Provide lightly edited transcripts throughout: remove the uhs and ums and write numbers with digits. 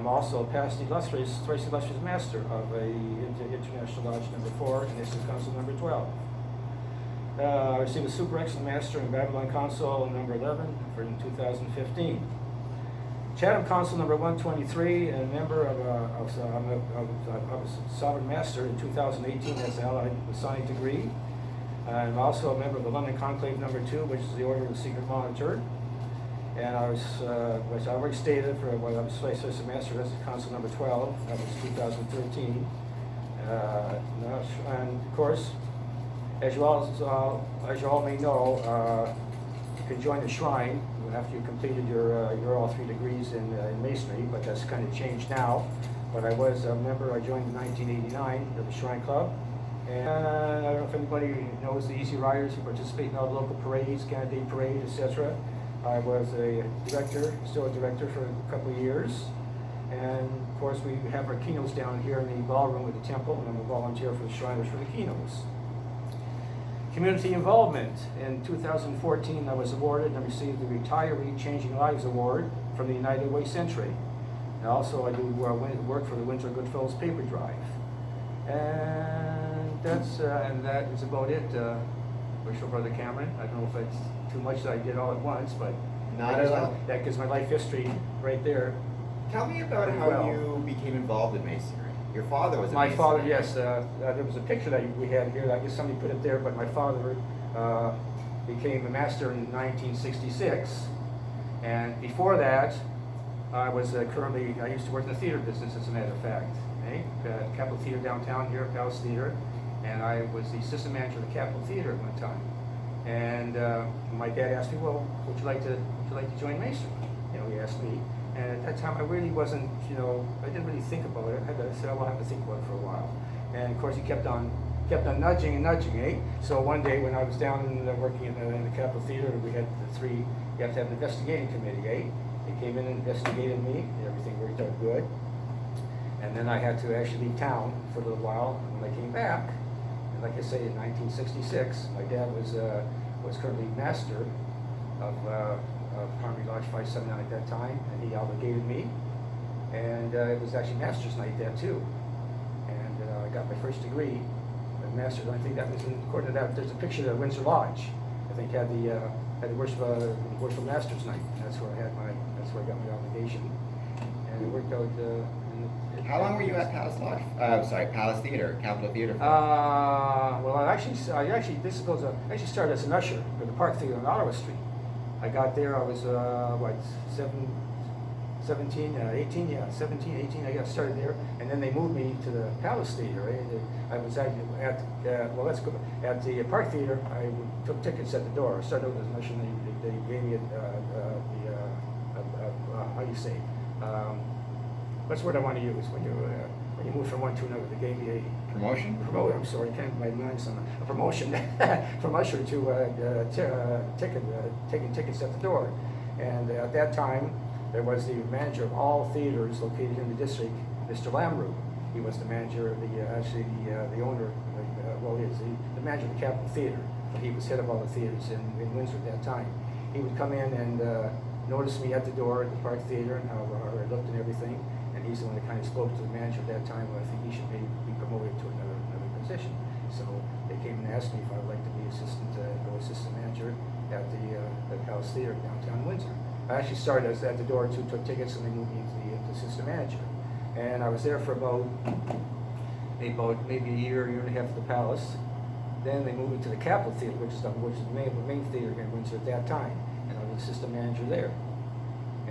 I'm also a past illustrious, thrice illustrious master of a International Lodge number 4 and Institute Council number 12. I received a super excellent master in Babylon Council number 11 for in 2015. Chatham Council number 123, and a member of a sovereign master in 2018 as an allied Masonic degree. I'm also a member of the London Conclave number 2, which is the Order of the Secret Monitor. And I was, which I already stated, for what I was vice master of Council number 12, that was 2013. And of course, as you all may know, you can join the shrine after you completed your all 3 degrees in Masonry, but that's kind of changed now. But I was a member, I joined in 1989 of the Shrine Club. And I don't know if anybody knows the Easy Riders who participate in all the local parades, candidate parade, etc. I was a director, still a director for a couple of years. And of course we have our keynotes down here in the ballroom of the temple, and I'm a volunteer for the Shriners for the keynotes. Community involvement. In 2014 I was awarded and received the Retiree Changing Lives Award from the United Way Century. And also I do work for the Windsor Goodfellows Paper Drive. And that is about it. Worshipful Brother Cameron. I don't know if it's too much that I did all at once, but not at all. That gives my life history right there. Tell me about how you became involved in Masonry. Your father was a My Mason. father, yes. There was a picture that we had here. I guess somebody put it there, but my father became a master in 1966. And before that, I was I used to work in the theater business, as a matter of fact. Capitol Theater downtown here, Palace Theater. And I was the assistant manager of the Capitol Theater at one time. And my dad asked me, well, would you like to join Masonry? You know, he asked me. And at that time, I really wasn't, I didn't really think about it. I said, I'll have to think about it for a while. And of course, he kept on nudging and nudging, eh? So one day when I was down working in the Capitol Theater, we had you have to have an investigating committee, eh? They came in and investigated me, and everything worked out good. And then I had to actually leave town for a little while. And when I came back, and like I say, in 1966, my dad was currently master of Harmony Lodge 579 at that time, and he obligated me. And it was actually master's night then too. And I got my first degree, master's. I think that was according to that. There's a picture of Windsor Lodge. I think had the worship master's night. And that's where I got my obligation. And it worked out. How long were you at Palace Lodge? Palace Theater, Capitol Theater. Well, I actually started as an usher for the Park Theater on Ottawa Street. I got there, I was, 17, 18, I got started there, and then they moved me to the Palace Theater. I was at the Park Theater. I took tickets at the door. I started out as an usher, and they gave me how do you say, what's the word I want to use when you move from one to another? They gave me a promotion. I'm sorry, my mind's on a promotion from usher to taking tickets at the door. And at that time, there was the manager of all theaters located in the district, Mr. Lamrou. He was the manager of the owner, the manager of the Capitol Theater. But he was head of all the theaters in Windsor at that time. He would come in and notice me at the door at the Park Theater and how I looked and everything. And he's the one that kind of spoke to the manager at that time. Well, I think he should maybe be promoted to another position. So they came and asked me if I would like to be assistant manager at the Palace Theater downtown Windsor. I actually started at the door too, took tickets, and they moved me into the assistant manager. And I was there for about maybe a year and a half at the Palace. Then they moved me to the Capitol Theater, which is the main theater here in Windsor at that time, and I was assistant manager there.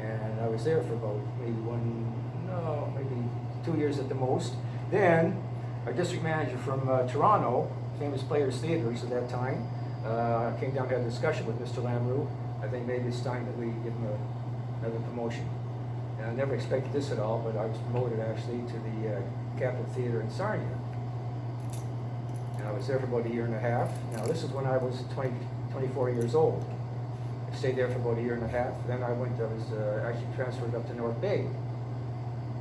And I was there for about maybe 2 years at the most. Then our district manager from Toronto, famous Players Theatres at that time, came down and had a discussion with Mr. Lamrou. I think maybe it's time that we give him another promotion. And I never expected this at all, but I was promoted actually to the Capitol Theater in Sarnia. And I was there for about a year and a half. Now this is when I was 24 years old. I stayed there for about a year and a half. Then I was actually transferred up to North Bay.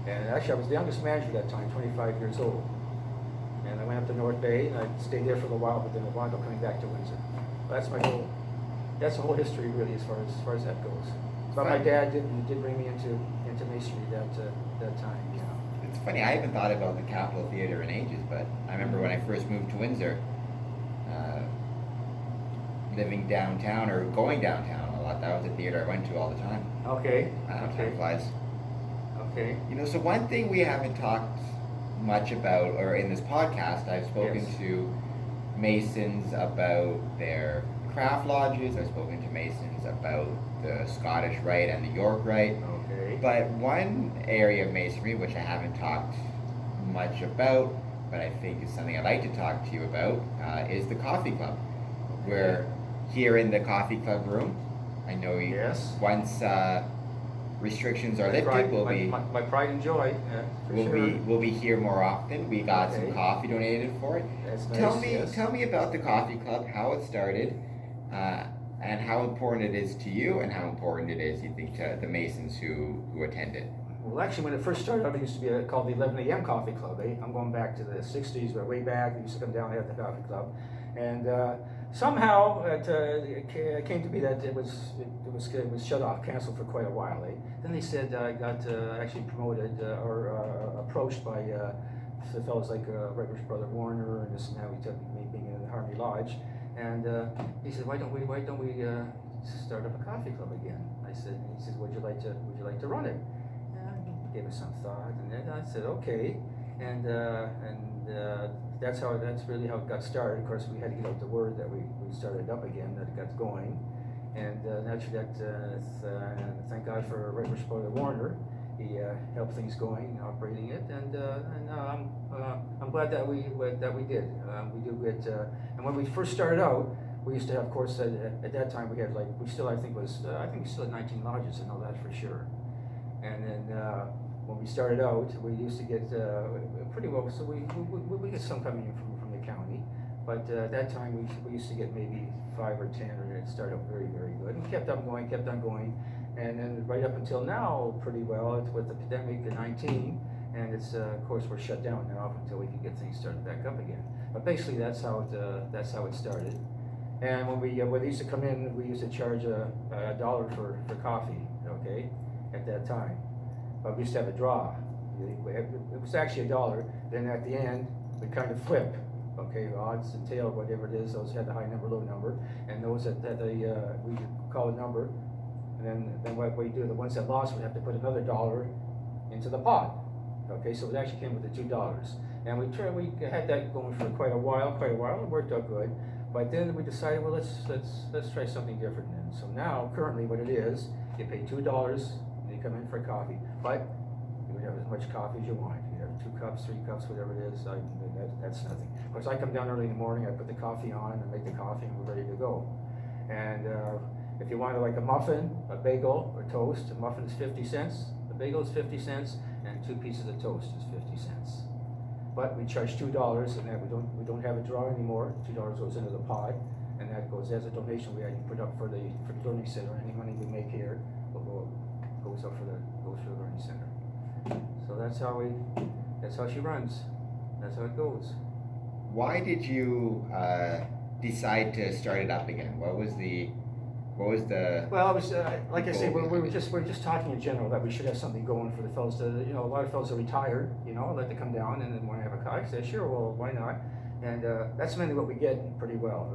And actually I was the youngest manager at that time, 25 years old. And I went up to North Bay and I stayed there for a little while, but then I wound up coming back to Windsor. That's the whole history really as far as that goes. But my dad did bring me into into masonry that time. Yeah. It's funny, I haven't thought about the Capitol Theatre in ages, but I remember when I first moved to Windsor, living downtown or going downtown a lot. That was a theater I went to all the time. Okay. Time flies. Okay. So one thing we haven't talked much about, or in this podcast, I've spoken Yes. to Masons about their craft lodges. I've spoken to Masons about the Scottish Rite and the York Rite. Okay. But one area of Masonry, which I haven't talked much about, but I think is something I'd like to talk to you about, is the coffee club. We're here in the coffee club room. I know you, Yes. once restrictions are lifted, My pride and joy. For sure. we'll be here more often. We got Okay. some coffee donated for it. That's Tell nice, me, yes. tell me about the coffee club, how it started, and how important it is to you, and how important it is, you think, to the Masons who attend it. Well, actually, when it first started out, it used to be called the 11 a.m. Coffee Club. I'm going back to the 60s, but way back. We used to come down at the coffee club. And somehow it came to be that it was shut off, canceled for quite a while. Then they said I got actually promoted or approached by the fellows like Right Brother Warner, and this and that. We took me being in the Harmony Lodge. And he said, why don't we start up a coffee club again? He said, would you like to run it? And I gave it some thought, and then I said, okay. And that's really how it got started. Of course, we had to get out the word that we started up again, that it got going. And naturally, thank God for Right Brother Warner. He helped things going, operating it, and I'm glad that we did. We do get, and when we first started out, we used to have, of course, at that time we had I think we still had 19 lodges. I know that for sure. And then when we started out, we used to get pretty well. So we get some coming in from the county, but at that time we used to get maybe 5 or 10, and it started out very, very good. And kept on going. And then right up until now, pretty well, it's with the pandemic of 19, and it's of course we're shut down now until we can get things started back up again. But basically, that's how it started. And when we used to come in, we used to charge a $1 for coffee, okay, at that time. But we used to have a draw. It was actually $1. Then at the end, we kind of flip, okay, odds and tails, whatever it is. Those had the high number, low number, and those that we call a number. And then what we do, the ones that lost, we have to put another $1 into the pot. Okay, so it actually came with the $2. And we had that going for quite a while. It worked out good. But then we decided, well, let's try something different then. So now, currently, what it is, you pay $2 and you come in for coffee. But you would have as much coffee as you want. You have 2 cups, 3 cups, whatever it is. That's nothing. Of course, I come down early in the morning. I put the coffee on and make the coffee, and we're ready to go. And if you wanted like a muffin, a bagel, or toast, a muffin is 50 cents, a bagel is 50 cents, and 2 pieces of toast is 50 cents. But we charge $2, and that we don't have a draw anymore. $2 goes into the pot, and that goes as a donation we put up for the learning center. Any money we make here goes up for the learning center. So that's how she runs. That's how it goes. Why did you decide to start it up again? What was the Well, it was like I say, we're just talking in general that we should have something going for the fellows. A lot of fellows are retired. I'd like to come down and then want to have a coffee. I say, sure, well, why not? And that's mainly what we get pretty well.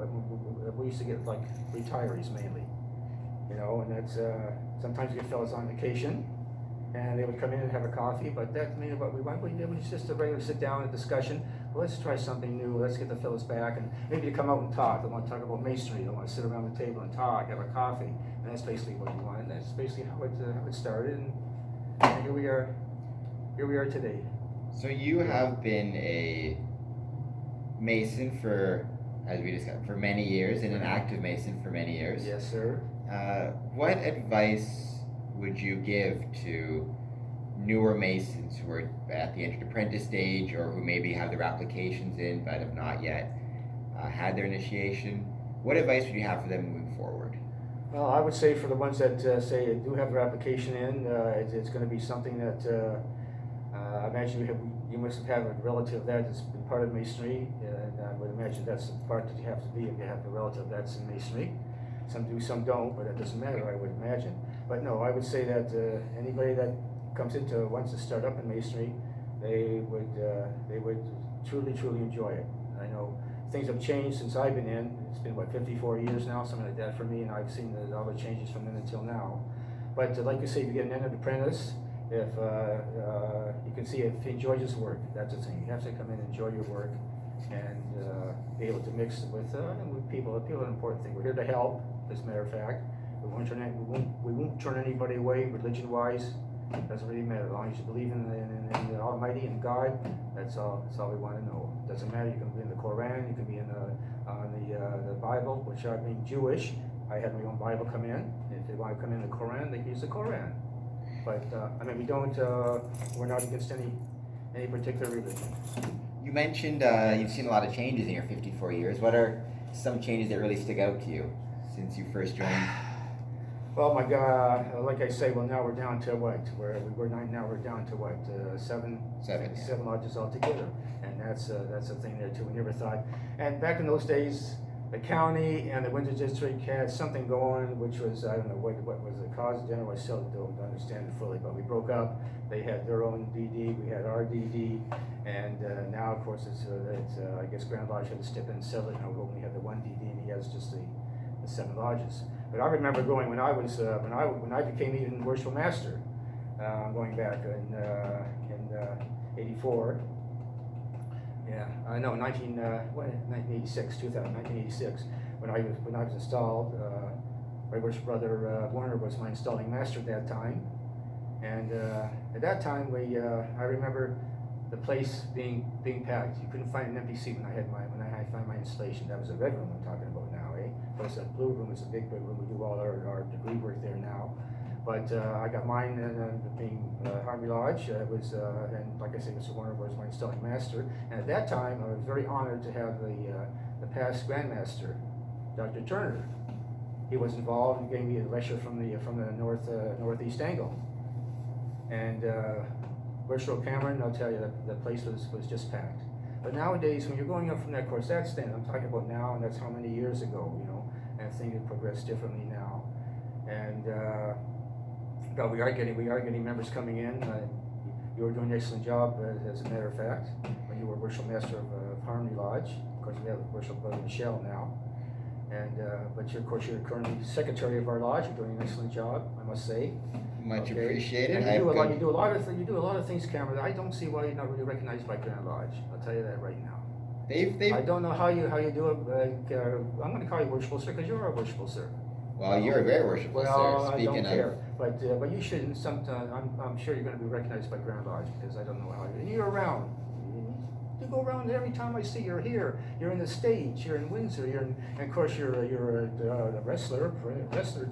We used to get like retirees mainly, and that's sometimes we get fellows on vacation, and they would come in and have a coffee. But that's mainly what we want. It was just a regular sit down and discussion. Well, let's try something new. Let's get the fellows back, and maybe to come out and talk. They want to talk about masonry. They want to sit around the table and talk, have a coffee, and that's basically what we want. And that's basically how it started. And here we are. Here we are today. So you have been a Mason as we discussed, for many years, and an active Mason for many years. Yes, sir. What advice would you give to newer Masons who are at the entered apprentice stage, or who maybe have their applications in but have not yet had their initiation? What advice would you have for them moving forward? Well, I would say for the ones that say do have their application in, it's going to be something that I imagine you must have had a relative that's been part of Masonry, and I would imagine that's the part that you have to be if you have a relative that's in Masonry. Some do, some don't, but it doesn't matter, I would imagine. But no, I would say that anybody that wants to start up in masonry, they would truly enjoy it. I know things have changed since I've been in. It's been what, 54 years now, something like that for me, and I've seen all the changes from then until now. But like you say, if you get an entered apprentice, if you can see if he enjoys his work, that's the thing. You have to come in and enjoy your work, and be able to mix with people. People are an important thing. We're here to help, as a matter of fact. We won't turn anybody away religion-wise. It doesn't really matter. As long as you believe in the Almighty and God, that's all we want to know. It doesn't matter. You can be in the Quran, you can be in the Bible, which I mean Jewish. I had my own Bible come in. If they want to come in the Quran, they can use the Quran. But I mean, we're not against any particular religion. You mentioned you've seen a lot of changes in your 54 years. What are some changes that really stick out to you since you first joined? Well, my God, like I say, well, now we're down to what? We were 9, now we're down to what? Seven lodges altogether. And that's a thing there too. We never thought. And back in those days, the county and the Windsor District had something going, which was, I don't know what was the cause. I still don't understand it fully, but we broke up. They had their own DD, we had our DD, and now, of course, it's I guess Grand Lodge had to step in and settle it. Now we only have the one DD, and he has just the 7 lodges. But I remember going when I became even worshipful master, going back in 84. Yeah, I know 1986, when I was installed. My worship brother Warner was my installing master at that time, and at that time I remember the place being packed. You couldn't find an empty seat when I found my installation. That was a red room I'm talking about now, eh? But it's a blue room. It's a big room. We do all our degree work there now. But I got mine being Harmony Lodge. It was, and like I said, Mr. Warner was my installing master. And at that time, I was very honored to have the past Grandmaster, Dr. Turner. He was involved and gave me a lecture from the northeast angle. And Worship Cameron, I'll tell you, the place was just packed. But nowadays, when you're going up from that course, that's then I'm talking about now, and that's how many years ago, you know, and things have progressed differently now. And but we are getting members coming in. You were doing an excellent job, as a matter of fact, when you were worship master of Harmony Lodge. Of course, we have worship brother Michelle now. And but of course, you're currently secretary of our lodge. You're doing an excellent job, I must say. Much appreciated. And you do a lot of things, Cameron. I don't see why you're not really recognized by Grand Lodge. I'll tell you that right now. I don't know how you do it. I'm going to call you worshipful sir because you're a worshipful sir. Well, you're a very worshipful sir. Speaking I don't care. But you shouldn't. Sometime I'm sure you're going to be recognized by Grand Lodge because I don't know how you're around. You go around every time I see you're here. You're in the States. You're in Windsor. And of course you're a wrestler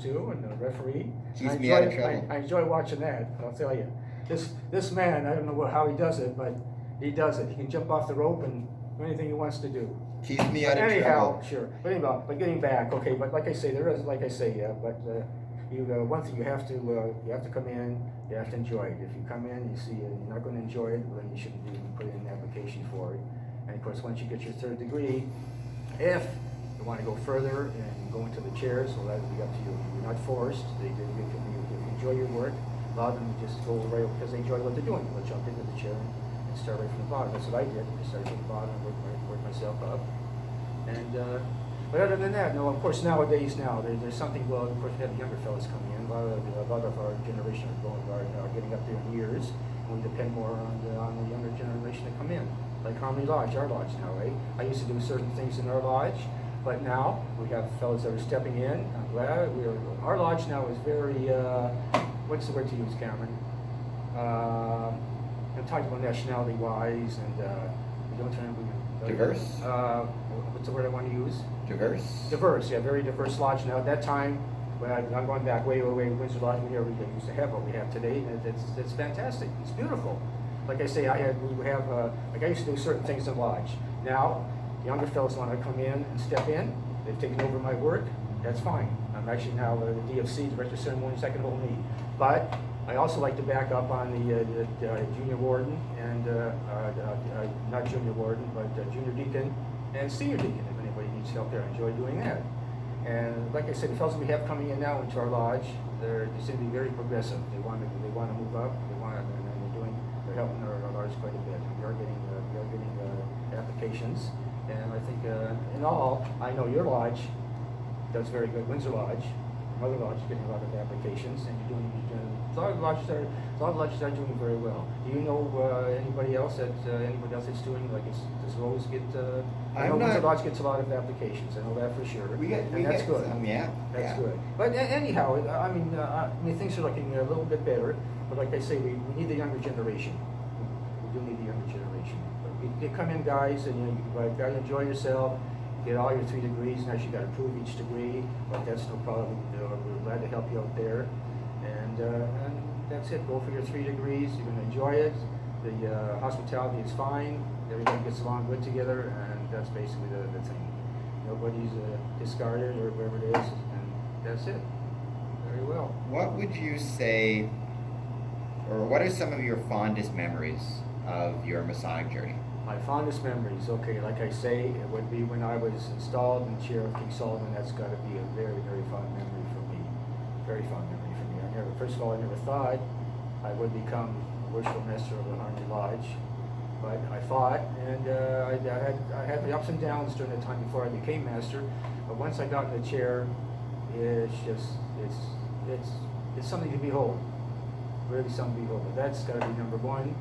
too, and a referee. Keeps me out of trouble. I enjoy watching that. I'll tell you, this man. I don't know how he does it, but he does it. He can jump off the rope and do anything he wants to do. Keeps me out of trouble. Anyhow, sure. But anyhow, but getting back, okay. But like I say, one thing you have to come in. You have to enjoy it. If you come in, you see you're not going to enjoy it, then you shouldn't even put in an application for it. And of course, once you get your 3rd degree, if you want to go further and go into the chairs, well, that would be up to you. You're not forced. If you enjoy your work, a lot of them just go right because they enjoy what they're doing. They'll jump into the chair and start right from the bottom. That's what I did. I started from the bottom and worked myself up. And but other than that, no. Of course, nowadays, there's something. Well, of course, we have younger fellows coming in. A lot of our generation are getting up there in years, and we depend more on the younger generation to come in. Like Harmony Lodge, our lodge now, right? I used to do certain things in our lodge, but now we have fellows that are stepping in. I'm glad our lodge now is very. What's the word to use, Cameron? I'm talking about nationality-wise, and we don't turn. Diverse. What's the word I want to use? Diverse, yeah, very diverse lodge now. At that time, when I'm going back way, Windsor Lodge, we used to have what we have today, and it's fantastic. It's beautiful. Like I say, I used to do certain things in lodge. Now, younger fellows want to come in and step in. They've taken over my work. That's fine. I'm actually now the DFC, Director of Ceremonies, second whole me. But I also like to back up on the junior warden and not junior warden, but junior deacon and senior deacon. If anybody needs help there, I enjoy doing that. And like I said, the fellows we have coming in now into our lodge, they seem to be very progressive. They want to move up. And they're helping our lodge quite a bit. We are getting applications, and I think in all, I know your lodge does very good. Windsor Lodge, Mother Lodge, is getting a lot of applications, and you're doing a lot of lodges are doing very well. Do you know anybody else that's doing does Rose get? I know Windsor Lodge gets a lot of applications. I know that for sure. That's good. That's good. But anyhow, I mean things are looking a little bit better. But like I say, we need the younger generation. We do need the younger generation. But you come in, guys, and you gotta enjoy yourself. Get all your 3 degrees. Now you got to prove each degree, but that's no problem. We're glad to help you out there. And that's it. Go for your 3 degrees. You're going to enjoy it. The hospitality is fine. Everybody gets along good together, and that's basically the thing. Nobody's discarded or whatever it is, and that's it. Very well. What would you say, or what are some of your fondest memories of your Masonic journey? My fondest memories, okay, like I say, it would be when I was installed in the chair of King Solomon. That's got to be a very, very fond memory for me. Very fond memory for me. First of all, I never thought I would become worshipful master of the Harmony Lodge, but I fought, and I had the ups and downs during the time before I became master. But once I got in the chair, it's something to behold. Really something to behold. But that's got to be number one.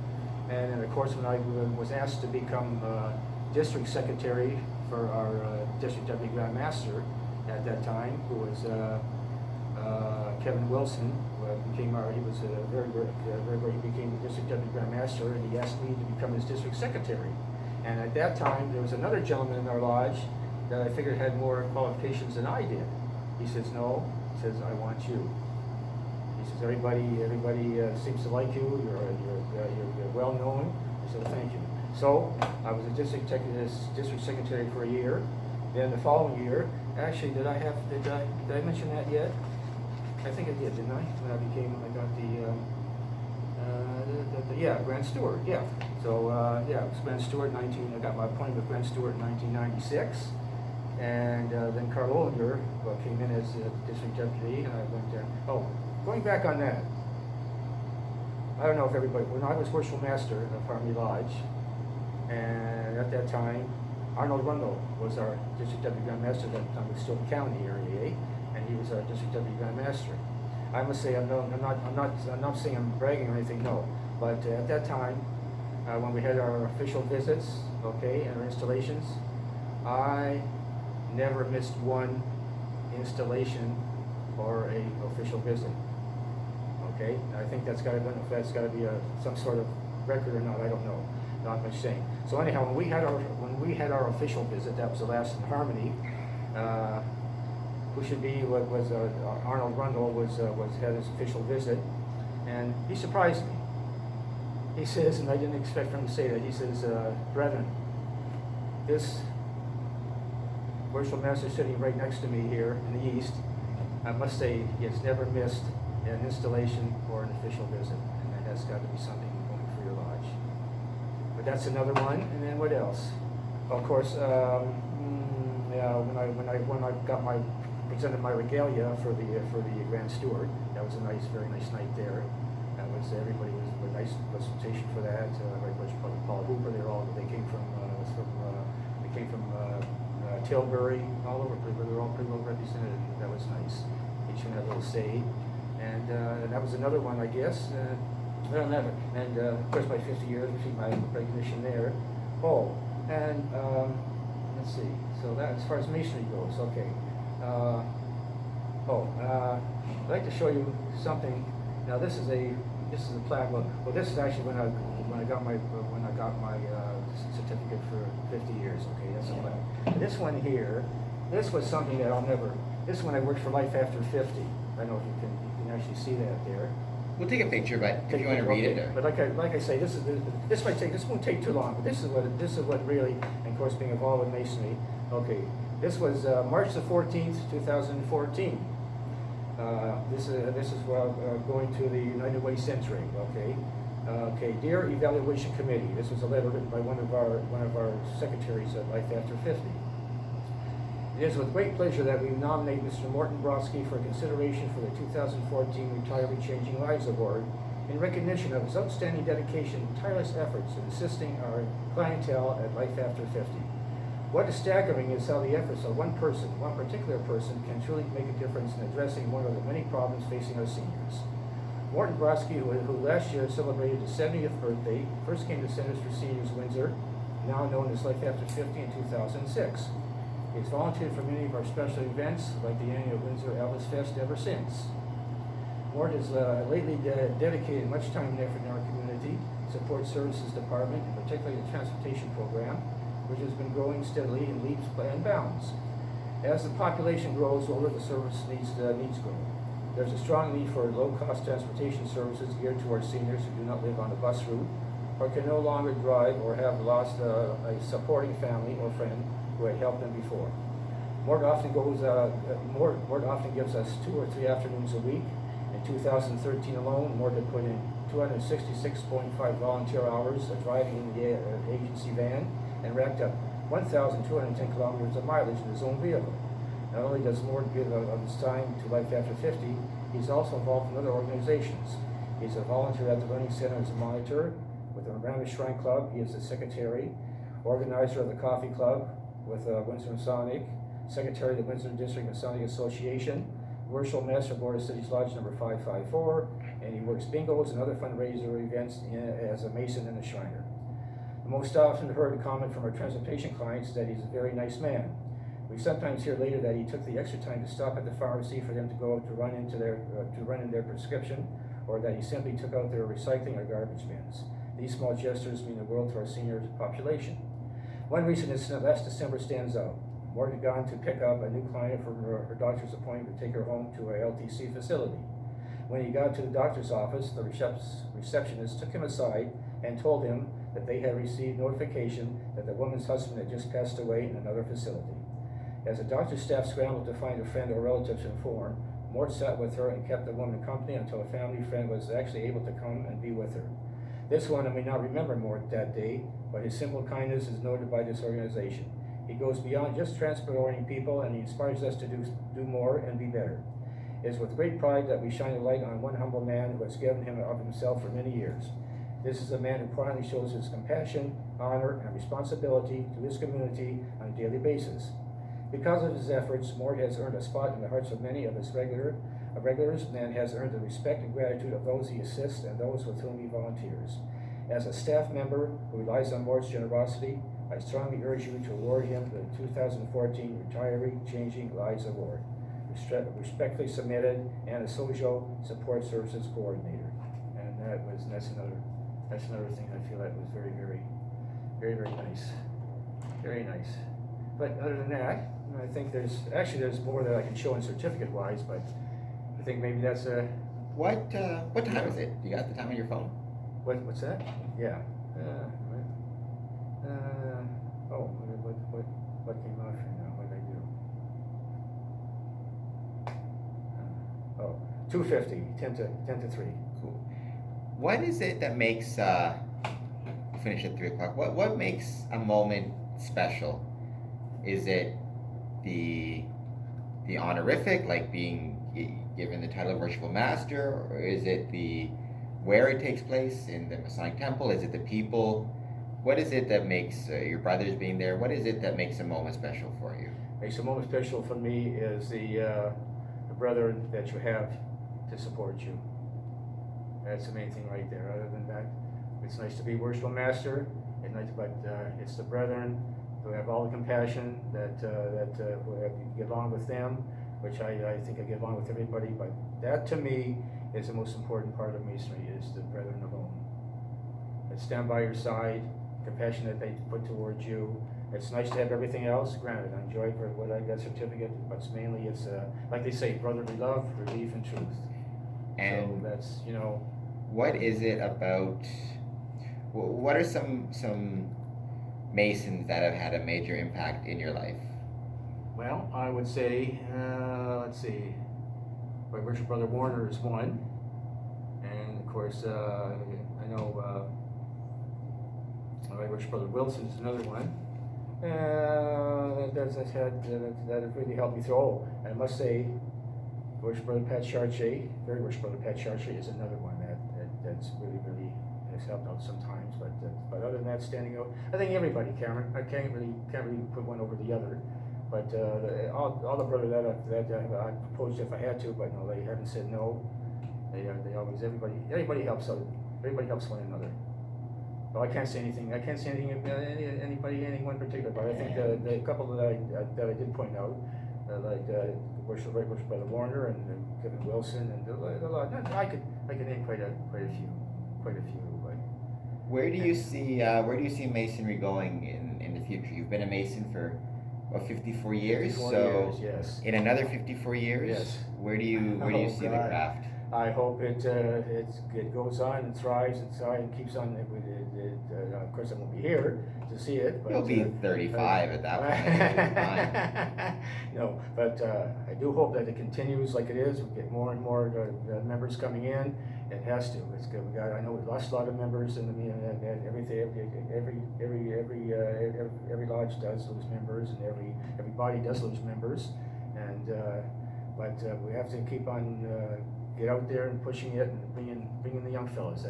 And then, of course, when I was asked to become district secretary for our district deputy grand master at that time, who was Kevin Wilson, he became the district deputy grand master, and he asked me to become his district secretary. And at that time, there was another gentleman in our lodge that I figured had more qualifications than I did. He says, "No," he says, "I want you." He says, everybody seems to like you. You're well known. I said, "Thank you." So I was a district secretary for a year. Then the following year, actually, did I mention that yet? I think I did, didn't I? When I got Grand Steward. Yeah. So it was Grand Steward. I got my appointment with Grand Steward in 1996. And then Carl Olinger came in as district deputy, and I went there. Oh, going back on that, I don't know if everybody, when I was worshipful master of Harmony Lodge, and at that time, Arnold Rundle was our district deputy grand master. At that time, it was still the county area, and he was our district deputy grand master. I must say, I'm not saying I'm bragging or anything, no. But at that time, when we had our official visits, and our installations, I never missed one installation or a official visit. Okay, I think that's got to be, if that's got to be some sort of record or not, I don't know. Not much saying. So anyhow, when we had our official visit, that was the last in Harmony. Arnold Rundle had his official visit, and he surprised me. He says, and I didn't expect for him to say that. He says, "Brethren, this worshipful master sitting right next to me here in the east, I must say he has never missed an installation or an official visit, and that has got to be something going for your lodge." But that's another one. And then what else? Of course, when I presented my regalia for the Grand Steward, that was a very nice night there. That was everybody was a nice presentation for that. Everybody, Paul Hooper, they came from Tilbury, all over. They were all pretty well represented. That was nice. Each one had a little say. And that was another one, I guess. And of course, my 50 years, received my recognition there. Oh, and let's see. So that, as far as masonry goes, okay. I'd like to show you something. Now, this is a plaque. Well, this is actually when I got my certificate for 50 years. Okay, that's a plaque. This one here, this was something that I'll never. This one I worked for life after 50. I don't know if you can actually see that there. We'll take a picture, but if you want to read it. But like I say, this won't take too long. But this is what really, and of course, being involved with masonry. Okay, this was March the 14th, 2014. This is going to the United Way Century. Okay, dear Evaluation Committee. This was a letter written by one of our secretaries at Life After 50. It is with great pleasure that we nominate Mr. Morton Brodsky for consideration for the 2014 Retiree Changing Lives Award in recognition of his outstanding dedication and tireless efforts in assisting our clientele at Life After 50. What is staggering is how the efforts of one particular person, can truly make a difference in addressing one of the many problems facing our seniors. Morton Brodsky, who last year celebrated his 70th birthday, first came to Centers for Seniors Windsor, now known as Life After 50, in 2006. He's volunteered for many of our special events, like the annual Windsor Elvis Fest, ever since. Mort has lately dedicated much time and effort in our community, support services department, and particularly the transportation program, which has been growing steadily in leaps and bounds. As the population grows older, the service needs grow. There's a strong need for low-cost transportation services geared towards seniors who do not live on the bus route, or can no longer drive, or have lost a supporting family or friend who had helped them before. Mort often gives us 2 or 3 afternoons a week. In 2013 alone, Mort had put in 266.5 volunteer hours driving in the agency van and racked up 1,210 kilometers of mileage in his own vehicle. Not only does Mort give of his time to Life After 50, he's also involved in other organizations. He's a volunteer at the Learning Center as a monitor. With the Ramah Shrine Club, he is the secretary, organizer of the Coffee Club with Windsor Masonic, secretary of the Windsor District Masonic Association, Worship Master Board of Cities Lodge number 554, and he works bingos and other fundraiser events as a Mason and a Shriner. The most often heard comment from our transportation clients is that he's a very nice man. We sometimes hear later that he took the extra time to stop at the pharmacy for them to go to run in their prescription, or that he simply took out their recycling or garbage bins. These small gestures mean the world to our senior population. One recent incident last December stands out. Mort had gone to pick up a new client from her doctor's appointment to take her home to a LTC facility. When he got to the doctor's office, the receptionist took him aside and told him that they had received notification that the woman's husband had just passed away in another facility. As the doctor's staff scrambled to find a friend or relative to inform, Mort sat with her and kept the woman company until a family friend was actually able to come and be with her. This one may not remember Mort that day, but his simple kindness is noted by this organization. He goes beyond just transporting people, and he inspires us to do more and be better. It is with great pride that we shine a light on one humble man who has given him of himself for many years. This is a man who quietly shows his compassion, honor, and responsibility to his community on a daily basis. Because of his efforts, Mort has earned a spot in the hearts of many of his regulars, and has earned the respect and gratitude of those he assists and those with whom he volunteers. As a staff member who relies on Mort's generosity, I strongly urge you to award him the 2014 Retiree Changing Lives Award. Respectfully submitted, Anna Social, Support Services Coordinator. And that's another thing I feel that was very, very, very, very nice. Very nice. But other than that, I think there's more that I can show in certificate-wise, but I think maybe that's a... What time is it? You got the time on your phone? What's that? Yeah. What came off here now? What did I do? 2:50, 10 to 3. Cool. What is it that makes, we'll finish at 3 o'clock, what makes a moment special? Is it the honorific, like being given the title of Worshipful Master, or is it where it takes place in the Masonic Temple? Is it the people? What is it that makes your brothers being there? What is it that makes a moment special for you? Makes a moment special for me is the brethren that you have to support you. That's the main thing right there. Other than that, it's nice to be Worshipful Master, but it's the brethren who have all the compassion that get along with them, which I think I get along with everybody. But that to me is the most important part of Masonry, is the brethren alone that stand by your side, compassion that they put towards you. It's nice to have everything else. Granted, I enjoy what I got certificate, but mainly it's like they say, brotherly love, relief, and truth. And so that's what is it about? What are some Masons that have had a major impact in your life? Well, I would say, let's see, my worship brother Warner is one, and of course I know my worship brother Wilson is another one, That has really helped me through. Oh, I must say, Worship Brother Pat Chartier, very Worship Brother Pat Chartier is another one that's really has helped out sometimes. But other than that, standing out, I think everybody, Cameron. I can't really put one over the other. But all the brothers that I proposed if I had to, but no, they haven't said no. They always everybody helps out. Everybody helps one another. Well, I can't say anything. I can't say anything anyone particular. But I think the couple that I did point out, like Worship Brother Warner and Kevin Wilson and a lot. I could name quite a few. But Where do you see Masonry going in the future? You've been a Mason for 54 years. 54 so years, yes. In another 54 years, yes. Where do you see the craft? I hope it goes on and thrives and keeps on. Of course, I won't be here to see it. But, you'll be 35 at that point. No, but I do hope that it continues like it is. We get more and more members coming in. It has to. It's good. I know we lost a lot of members, and every lodge does lose members, and every body does lose members, and but we have to keep on. Get out there and pushing it and bringing the young fellas.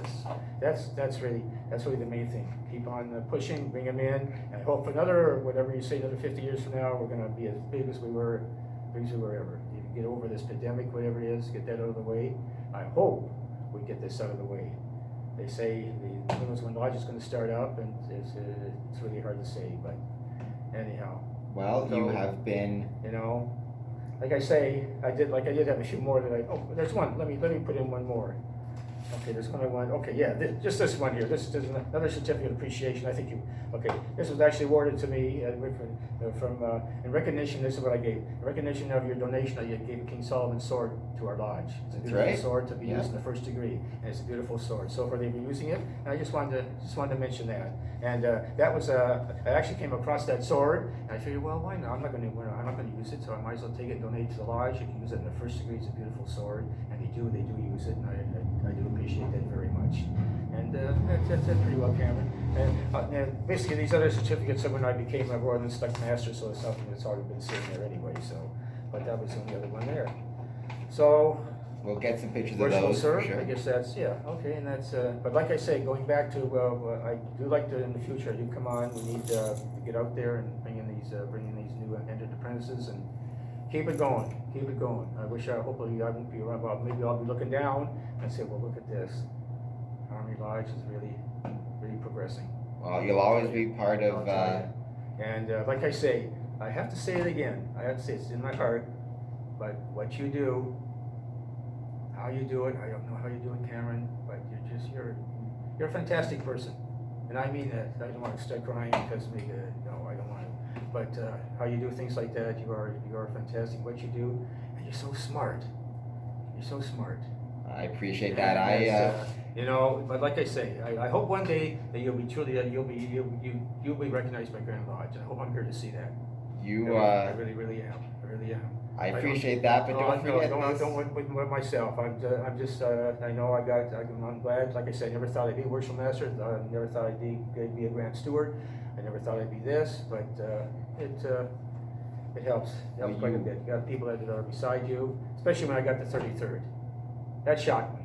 That's really the main thing. Keep on pushing, bring them in, and I hope another 50 years from now, we're going to be as big as we were ever. You get over this pandemic, whatever it is, get that out of the way. I hope we get this out of the way. They say when Lodge is going to start up, and it's really hard to say, but anyhow. Well, so, you have been. Like I say, I did have a few more there's one. Let me put in one more. Okay, there's one. Okay, yeah, just this one here. This is another certificate of appreciation. I think this was actually awarded to me from in recognition. This is what I gave. In recognition of your donation, I gave King Solomon's sword to our lodge. It's a beautiful sword to be used in the first degree, and it's a beautiful sword. So far, they've been using it, and I just wanted to mention that. And that was I actually came across that sword, and I figured, well, why not? I'm not going to use it, so I might as well take it and donate to the lodge. You can use it in the first degree. It's a beautiful sword, and they do use it, and I do appreciate that very much. And that's pretty well, Cameron. And basically, these other certificates are when I became a Royal Inspector Master, so it's something that's already been sitting there anyway. So, but that was the only other one there. So. We'll get some pictures of those sir. for sure. I guess that's okay, and that's. But like I say, going back to, I do like to in the future. You come on. We need to get out there and bring in these new entered apprentices and keep it going. Keep it going. Hopefully I won't be around. Well, maybe I'll be looking down and say, well, look at this. Army Lodge is really progressing. Well, you'll always be part of. And like I say, I have to say it again. I have to say it's in my heart. But what you do. How you do it, I don't know how you do it, Cameron, but you're a fantastic person, and I mean that. I don't want to start crying because no, I don't want to. But how you do things like that, you are fantastic. What you do, and you're so smart. You're so smart. I appreciate that. But like I say, I hope one day that you'll be recognized by Grand Lodge. I hope I'm here to see that. I really am. I really am. I appreciate that, but don't forget this. Don't with myself. I'm just. I know I'm glad. Like I said, I never thought I'd be a worship master. I never thought I'd be a grand steward. I never thought I'd be this, but it helps. It helps quite a bit. You got people that are beside you, especially when I got the 33rd. That shocked me.